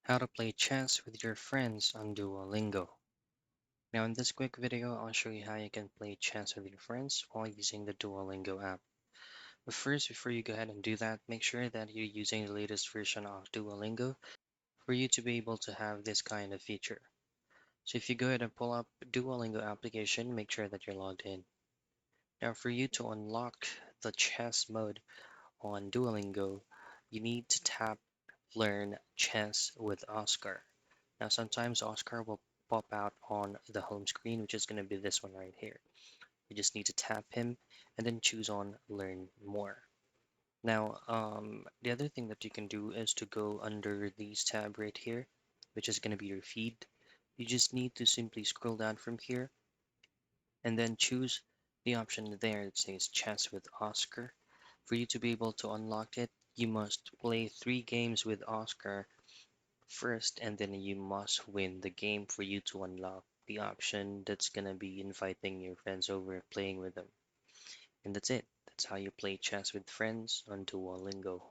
How to play chess with your friends on Duolingo. Now in this quick video, I'll show you how you can play chess with your friends while using the Duolingo app. But first, before you go ahead and do that, make sure that you're using the latest version of Duolingo for you to be able to have this kind of feature. So if you go ahead and pull up Duolingo application, make sure that you're logged in. Now for you to unlock the chess mode on Duolingo, you need to tap Learn Chess with Oscar. Now, sometimes Oscar will pop out on the home screen, which is going to be this one right here. You just need to tap him and then choose on Learn More. Now, the other thing that you can do is to go under these tab right here, which is going to be your feed. You just need to simply scroll down from here and then choose the option there that says Chess with Oscar. For you to be able to unlock it, you must play 3 games with Oscar first, and then you must win the game for you to unlock the option that's gonna be inviting your friends over and playing with them. And that's it. That's how you play chess with friends on Duolingo.